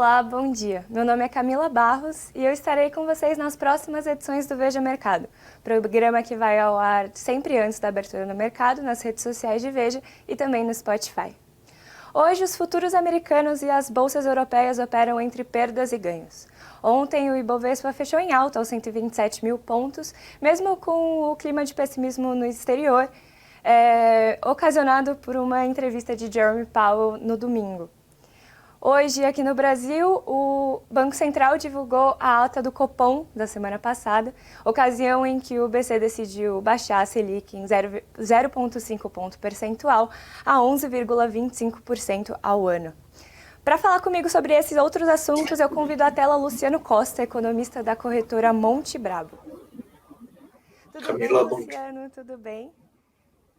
Olá, bom dia. Meu nome é Camila Barros e eu estarei com vocês nas próximas edições do Veja Mercado, programa que vai ao ar sempre antes da abertura no mercado, nas redes sociais de Veja e também no Spotify. Hoje, os futuros americanos e as bolsas europeias operam entre perdas e ganhos. Ontem, o Ibovespa fechou em alta aos 127 mil pontos, mesmo com o clima de pessimismo no exterior, ocasionado por uma entrevista de Jerome Powell no domingo. Hoje, aqui no Brasil, o Banco Central divulgou a ata do Copom da semana passada, ocasião em que o BC decidiu baixar a Selic em 0,5 ponto percentual a 11,25% ao ano. Para falar comigo sobre esses outros assuntos, eu convido à tela Luciano Costa, economista da corretora Monte Bravo. Tudo Camila, bem, Luciano? Tudo bem?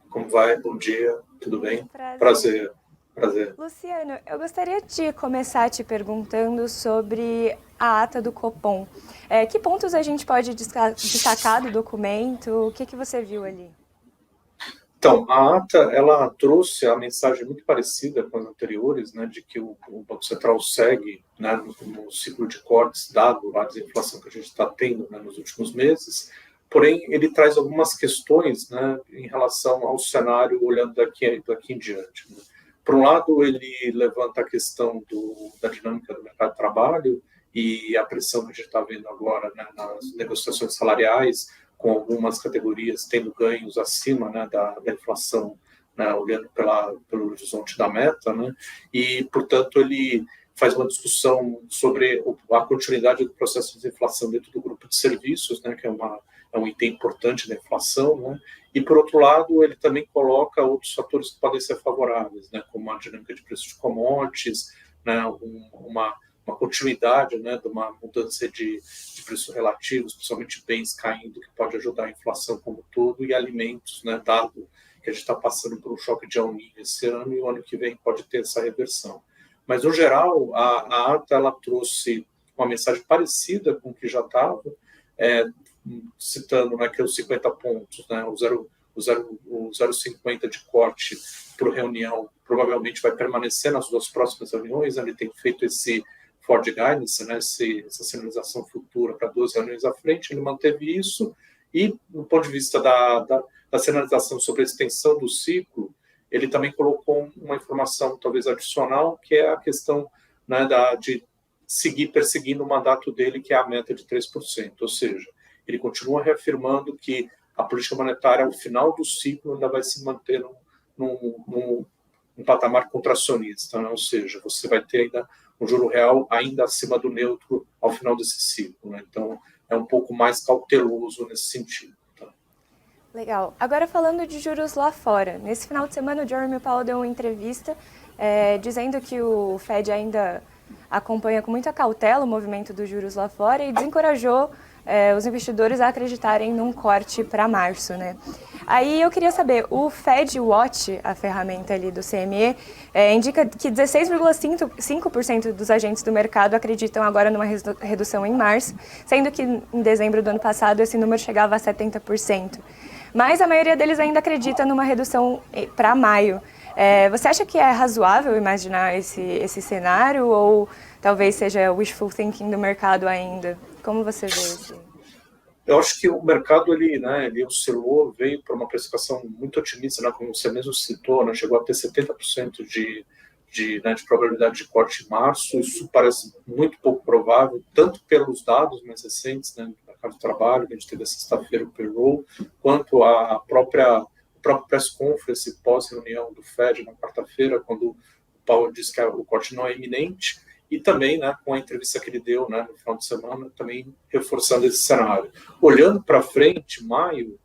Como vai? Bom dia, tudo bem? Prazer. Prazer. Luciano, eu gostaria de começar te perguntando sobre a ata do Copom. Que pontos a gente pode destacar do documento? O que você viu ali? Então, a ata, ela trouxe a mensagem muito parecida com as anteriores, né, de que o Banco Central segue, né, no ciclo de cortes, dado a desinflação que a gente está tendo, né, nos últimos meses. Porém, ele traz algumas questões, né, em relação ao cenário olhando daqui em diante, né. Por um lado, ele levanta a questão da dinâmica do mercado de trabalho e a pressão que a gente está vendo agora, né, nas negociações salariais, com algumas categorias tendo ganhos acima, né, da inflação, né, olhando pelo horizonte da meta, né, e, portanto, ele faz uma discussão sobre a continuidade do processo de inflação dentro do grupo de serviços, né, que é um item importante da inflação, né? E, por outro lado, ele também coloca outros fatores que podem ser favoráveis, né, como a dinâmica de preços de commodities, né, uma continuidade, né, de uma mudança de preços relativos, principalmente bens caindo, que pode ajudar a inflação como um todo, e alimentos, né, dado que a gente está passando por um choque de El Niño esse ano, e o ano que vem pode ter essa reversão. Mas, no geral, a ata ela trouxe uma mensagem parecida com o que já estava, citando, né, que os 50 pontos, né, o 0,50 de corte por reunião provavelmente vai permanecer nas duas próximas reuniões. Ele tem feito esse forward guidance, né, essa sinalização futura para 2 reuniões à frente, ele manteve isso, e do ponto de vista da sinalização sobre a extensão do ciclo, ele também colocou uma informação talvez adicional, que é a questão, né, de seguir perseguindo o mandato dele, que é a meta de 3%, ou seja, ele continua reafirmando que a política monetária, ao final do ciclo, ainda vai se manter num patamar contracionista, né? Ou seja, você vai ter ainda um juro real ainda acima do neutro ao final desse ciclo, né? Então, é um pouco mais cauteloso nesse sentido. Tá? Legal. Agora, falando de juros lá fora, nesse final de semana o Jerome Powell deu uma entrevista dizendo que o Fed ainda acompanha com muita cautela o movimento dos juros lá fora e desencorajou os investidores a acreditarem num corte para março, né? Aí eu queria saber, o Fed Watch, a ferramenta ali do CME, indica que 16,5% dos agentes do mercado acreditam agora numa redução em março, sendo que em dezembro do ano passado esse número chegava a 70%. Mas a maioria deles ainda acredita numa redução para maio. Você acha que é razoável imaginar esse cenário ou talvez seja wishful thinking do mercado ainda? Como você vê isso? Eu acho que o mercado ele oscilou, veio para uma precificação muito otimista, né, como você mesmo citou, né, chegou a ter 70% de probabilidade de corte em março. Isso parece muito pouco provável, tanto pelos dados mais recentes, né, do mercado de trabalho, que a gente teve a sexta-feira o payroll, quanto o próprio press conference pós-reunião do Fed na quarta-feira, quando o Powell disse que o corte não é iminente, e também, né, com a entrevista que ele deu, né, no final de semana, também reforçando esse cenário. Olhando para frente, maio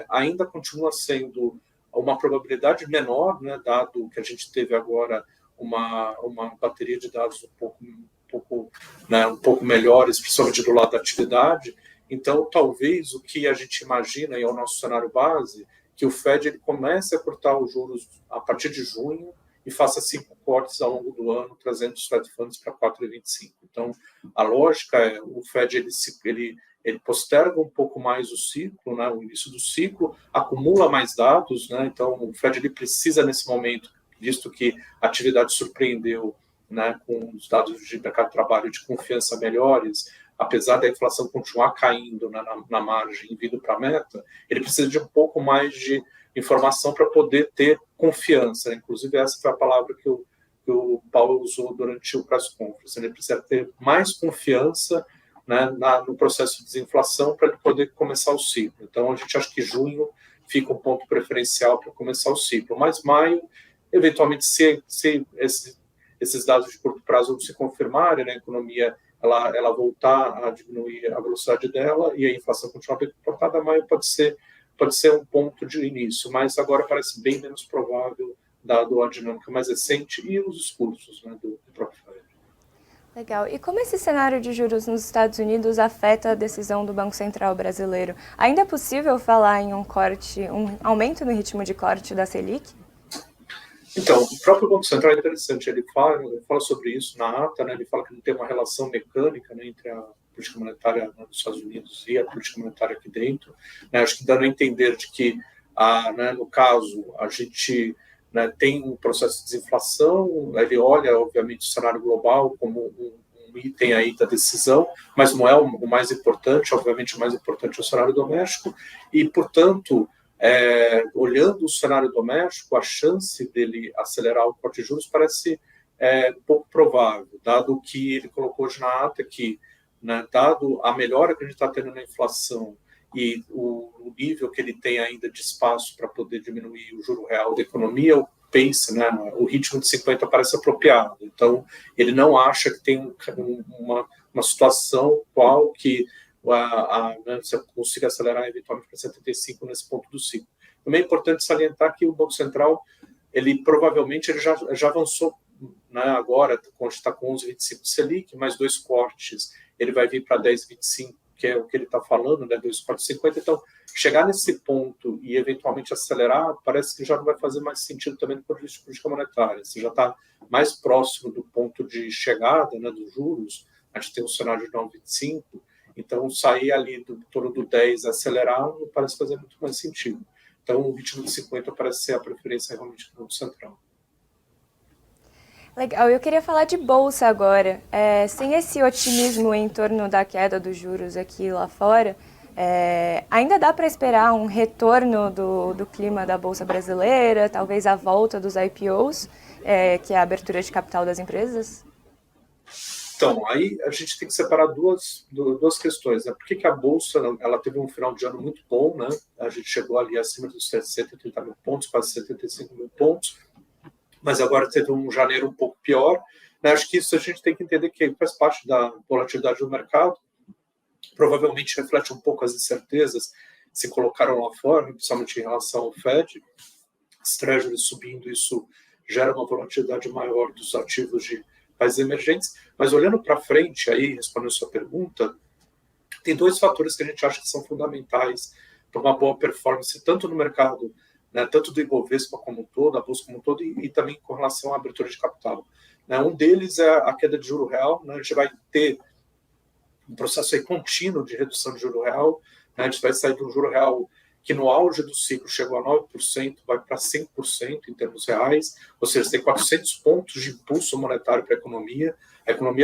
ainda continua sendo uma probabilidade menor, né, dado que a gente teve agora uma bateria de dados um pouco melhores, principalmente do lado da atividade. Então, talvez o que a gente imagina, e é o nosso cenário base, que o Fed ele comece a cortar os juros a partir de junho e faça 5 cortes ao longo do ano, trazendo os Fed Funds para 4,25. Então, a lógica é o Fed ele posterga um pouco mais o ciclo, né, o início do ciclo, acumula mais dados, né, então o Fed ele precisa, nesse momento, visto que a atividade surpreendeu, né, com os dados de mercado de trabalho de confiança melhores, apesar da inflação continuar caindo, né, na margem e vindo para a meta, ele precisa de um pouco mais de informação para poder ter confiança. Inclusive, essa foi a palavra que o Paulo usou durante o press conference. Ele precisa ter mais confiança, né, no processo de desinflação para ele poder começar o ciclo. Então, a gente acha que junho fica um ponto preferencial para começar o ciclo. Mas maio, eventualmente, se esses dados de curto prazo se confirmarem, né, a economia ela voltar a diminuir a velocidade dela e a inflação continuar bem comportada, maio pode ser um ponto de início, mas agora parece bem menos provável, dado a dinâmica mais recente e os discursos, né, do próprio Fed. Legal. E como esse cenário de juros nos Estados Unidos afeta a decisão do Banco Central brasileiro? Ainda é possível falar em um aumento no ritmo de corte da Selic? Então, o próprio Banco Central é interessante, ele fala sobre isso na ata, né, ele fala que não tem uma relação mecânica, né, entre a política monetária, né, dos Estados Unidos e a política monetária aqui dentro, né, acho que dando a entender de que, né, no caso, a gente, né, tem um processo de desinflação, ele olha, obviamente, o cenário global como um item aí da decisão, mas não é o mais importante, obviamente o mais importante é o cenário doméstico, e, portanto, olhando o cenário doméstico, a chance dele acelerar o corte de juros parece pouco provável, dado que ele colocou hoje na ata que, né, dado a melhora que a gente está tendo na inflação e o nível que ele tem ainda de espaço para poder diminuir o juro real da economia, o pace, né, o ritmo de 50 parece apropriado. Então, ele não acha que tem uma situação qual que né, você consiga acelerar eventualmente para 75 nesse ponto do ciclo. Também é importante salientar que o Banco Central, ele provavelmente já avançou, né, agora, quando está com 11,25 de Selic, mais 2 cortes, ele vai vir para 10,25, que é o que ele está falando, né, 2 cortes de 50. Então, chegar nesse ponto e eventualmente acelerar, parece que já não vai fazer mais sentido também do ponto de vista de política monetária. Você já está mais próximo do ponto de chegada, né, dos juros, a gente tem um cenário de 9,25, então sair ali do torno do 10 e acelerar não parece fazer muito mais sentido. Então, o ritmo de 50 parece ser a preferência realmente do Banco Central. Legal, eu queria falar de bolsa agora. Sem esse otimismo em torno da queda dos juros aqui lá fora, ainda dá para esperar um retorno do clima da bolsa brasileira, talvez a volta dos IPOs, que é a abertura de capital das empresas? Então, aí a gente tem que separar duas questões, né? Por que a Bolsa ela teve um final de ano muito bom, né? A gente chegou ali acima dos 130 mil pontos, quase 75 mil pontos, mas agora teve um janeiro um pouco pior, né? Acho que isso a gente tem que entender que faz parte da volatilidade do mercado, provavelmente reflete um pouco as incertezas que se colocaram lá fora, principalmente em relação ao Fed, as treasuries subindo, isso gera uma volatilidade maior dos ativos de países emergentes, mas olhando para frente, aí, respondendo a sua pergunta, tem 2 fatores que a gente acha que são fundamentais para uma boa performance, tanto no mercado, né, tanto do Ibovespa como um todo, a Bolsa como um todo, e também com relação à abertura de capital. Né, um deles é a queda de juro real, né, a gente vai ter um processo aí contínuo de redução de juro real, né, a gente vai sair de um juro real que no auge do ciclo chegou a 9%, vai para 100% em termos reais, ou seja, tem 400 pontos de impulso monetário para a economia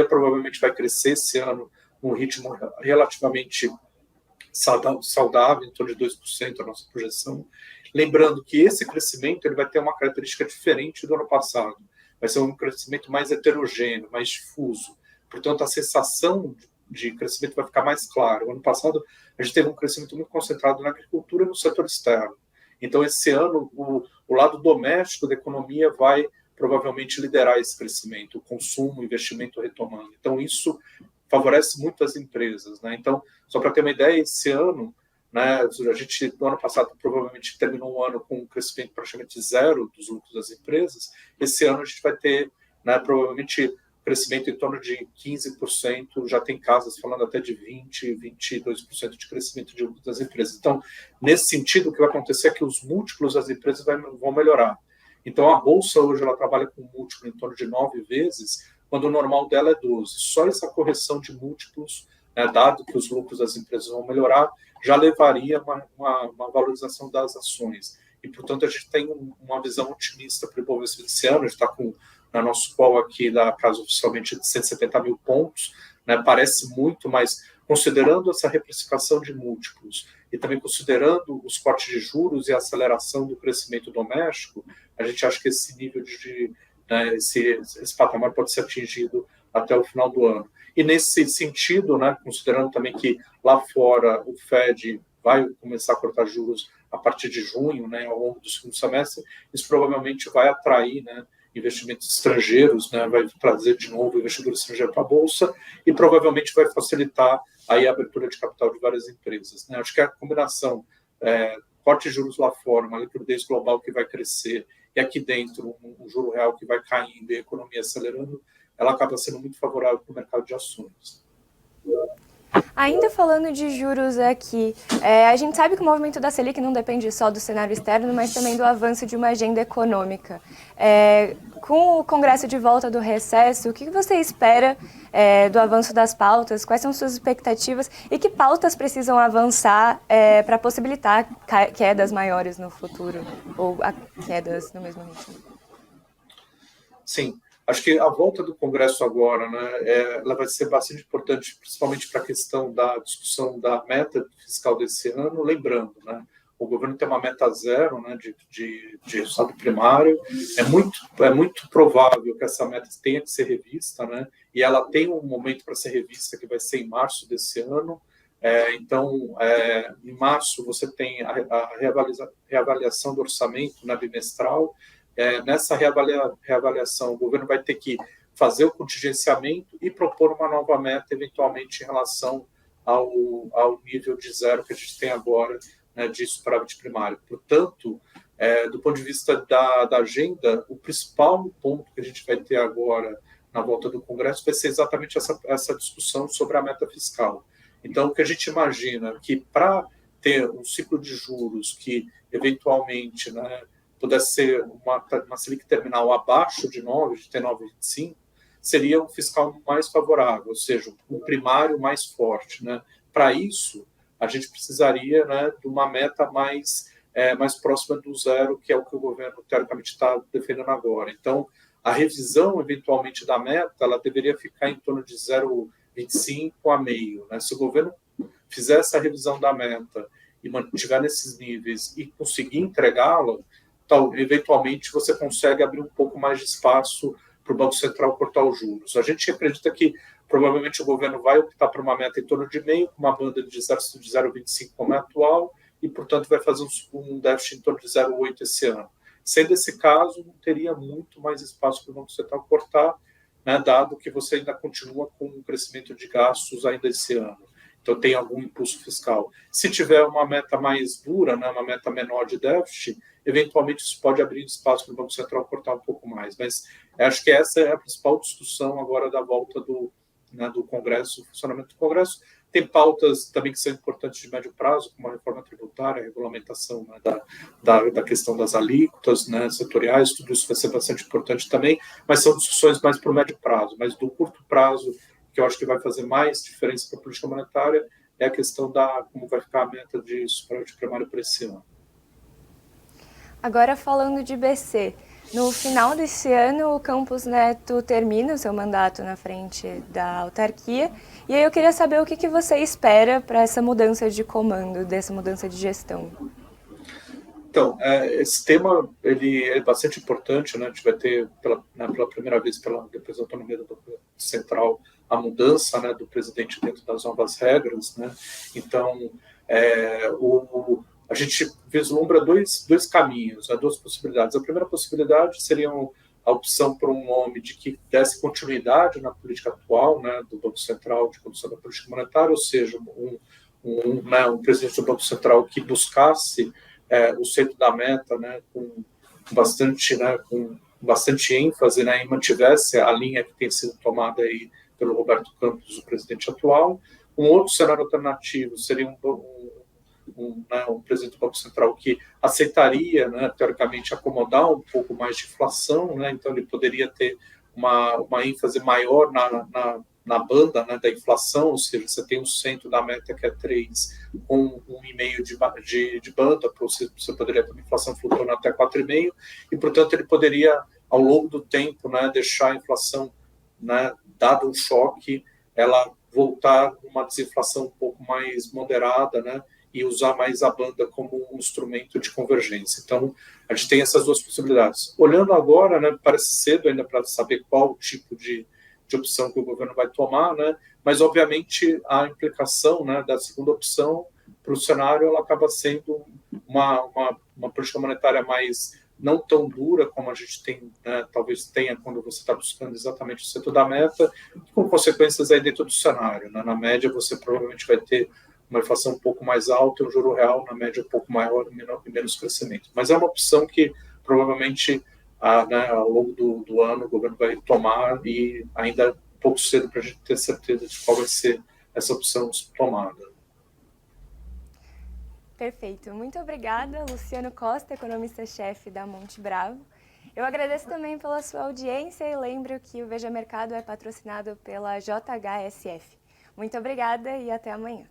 provavelmente vai crescer esse ano num ritmo relativamente saudável, em torno de 2%, a nossa projeção. Lembrando que esse crescimento ele vai ter uma característica diferente do ano passado, vai ser um crescimento mais heterogêneo, mais difuso, portanto a sensação de crescimento vai ficar mais claro. O ano passado, a gente teve um crescimento muito concentrado na agricultura e no setor externo. Então, esse ano, o lado doméstico da economia vai provavelmente liderar esse crescimento, o consumo, o investimento retomando. Então, isso favorece muito as empresas, né? Então, só para ter uma ideia, esse ano, né, a gente, no ano passado, provavelmente terminou um ano com um crescimento praticamente zero dos lucros das empresas. Esse ano, a gente vai ter, né, provavelmente, crescimento em torno de 15%, já tem casas falando até de 20%, 22% de crescimento de lucro das empresas. Então, nesse sentido, o que vai acontecer é que os múltiplos das empresas vão melhorar. Então, a Bolsa hoje ela trabalha com um múltiplo em torno de 9 vezes, quando o normal dela é 12. Só essa correção de múltiplos, né, dado que os lucros das empresas vão melhorar, já levaria uma valorização das ações. E, portanto, a gente tem uma visão otimista para o Ibovespa desse ano, a gente está com na nosso call aqui da casa oficialmente de 170 mil pontos, né, parece muito, mas considerando essa reprecificação de múltiplos e também considerando os cortes de juros e a aceleração do crescimento doméstico, a gente acha que esse nível né, esse patamar pode ser atingido até o final do ano. E nesse sentido, né, considerando também que lá fora o Fed vai começar a cortar juros a partir de junho, né, ao longo do segundo semestre, isso provavelmente vai atrair, né, investimentos estrangeiros, né, vai trazer de novo investidor estrangeiro para a Bolsa e provavelmente vai facilitar aí a abertura de capital de várias empresas, né. Acho que a combinação corte de juros lá fora, uma liquidez global que vai crescer e aqui dentro um juro real que vai caindo e a economia acelerando, ela acaba sendo muito favorável para o mercado de ações. Ainda falando de juros aqui, a gente sabe que o movimento da Selic não depende só do cenário externo, mas também do avanço de uma agenda econômica. Com o Congresso de volta do recesso, o que você espera do avanço das pautas? Quais são suas expectativas? E que pautas precisam avançar para possibilitar quedas maiores no futuro? Ou quedas no mesmo ritmo? Sim. Acho que a volta do Congresso agora, né, ela vai ser bastante importante, principalmente para a questão da discussão da meta fiscal desse ano. Lembrando, né, o governo tem uma meta zero, né, de resultado primário. É muito provável que essa meta tenha que ser revista, né, e ela tem um momento para ser revista que vai ser em março desse ano. Então, em março, você tem a reavaliação do orçamento, né, bimestral. Nessa reavaliação, o governo vai ter que fazer o contingenciamento e propor uma nova meta, eventualmente, em relação ao nível de zero que a gente tem agora, né, de superávit primário. Portanto, do ponto de vista da agenda, o principal ponto que a gente vai ter agora na volta do Congresso vai ser exatamente essa discussão sobre a meta fiscal. Então, o que a gente imagina que para ter um ciclo de juros que, eventualmente, né, pudesse ser uma Selic terminal abaixo de 9, de ter 9,25, seria um fiscal mais favorável, ou seja, um primário mais forte, né? Para isso, a gente precisaria, né, de uma meta mais próxima do zero, que é o que o governo, teoricamente, está defendendo agora. Então, a revisão, eventualmente, da meta, ela deveria ficar em torno de 0,25 a meio, né? Se o governo fizer essa revisão da meta e mantiver nesses níveis e conseguir entregá-la, então, eventualmente, você consegue abrir um pouco mais de espaço para o Banco Central cortar os juros. A gente acredita que, provavelmente, o governo vai optar por uma meta em torno de meio, com uma banda de 0,25 como é atual, e, portanto, vai fazer um déficit em torno de 0,8 esse ano. Sendo esse caso, não teria muito mais espaço para o Banco Central cortar, né, dado que você ainda continua com um crescimento de gastos ainda esse ano. Então, tem algum impulso fiscal. Se tiver uma meta mais dura, né, uma meta menor de déficit, eventualmente isso pode abrir espaço para o Banco Central cortar um pouco mais. Mas acho que essa é a principal discussão agora da volta do Congresso, do funcionamento do Congresso. Tem pautas também que são importantes de médio prazo, como a reforma tributária, a regulamentação, né, da questão das alíquotas, né, setoriais, tudo isso vai ser bastante importante também, mas são discussões mais para o médio prazo. Mas do curto prazo, que eu acho que vai fazer mais diferença para a política monetária, é a questão da como vai ficar a meta de superávit primário para esse ano. Agora, falando de BC, no final desse ano, o Campos Neto termina o seu mandato na frente da autarquia, e aí eu queria saber o que você espera para essa mudança de comando, dessa mudança de gestão. Então, esse tema ele é bastante importante, né? A gente vai ter, pela primeira vez, depois da autonomia do Banco Central, a mudança, né, do presidente dentro das novas regras, né? Então, a gente vislumbra dois caminhos, né, duas possibilidades. A primeira possibilidade seria a opção por um nome de que desse continuidade na política atual, né, do Banco Central de condução da política monetária, ou seja, um presidente do Banco Central que buscasse o centro da meta, né, com bastante ênfase, né, e mantivesse a linha que tem sido tomada aí pelo Roberto Campos, o presidente atual. Um outro cenário alternativo seria um presidente do Banco Central que aceitaria, né, teoricamente, acomodar um pouco mais de inflação, né, então ele poderia ter uma ênfase maior na banda, né, da inflação, ou seja, você tem um centro da meta que é 3, com 1,5 de banda, você poderia ter uma inflação flutuando até 4,5, e, portanto, ele poderia, ao longo do tempo, né, deixar a inflação, né, dado um choque, ela voltar uma desinflação um pouco mais moderada, né, e usar mais a banda como um instrumento de convergência. Então, a gente tem essas duas possibilidades. Olhando agora, né, parece cedo ainda para saber qual tipo de opção que o governo vai tomar, né, mas, obviamente, a implicação, né, da segunda opção para o cenário, ela acaba sendo uma política monetária mais não tão dura como a gente tem, né, talvez tenha quando você está buscando exatamente o centro da meta, com consequências aí dentro do cenário. Né? Na média, você provavelmente vai ter uma inflação um pouco mais alta e um juro real, na média, um pouco maior e menos crescimento. Mas é uma opção que provavelmente né, ao longo do ano o governo vai tomar e ainda é um pouco cedo para a gente ter certeza de qual vai ser essa opção tomada. Perfeito. Muito obrigada, Luciano Costa, economista-chefe da Monte Bravo. Eu agradeço também pela sua audiência e lembro que o Veja Mercado é patrocinado pela JHSF. Muito obrigada e até amanhã.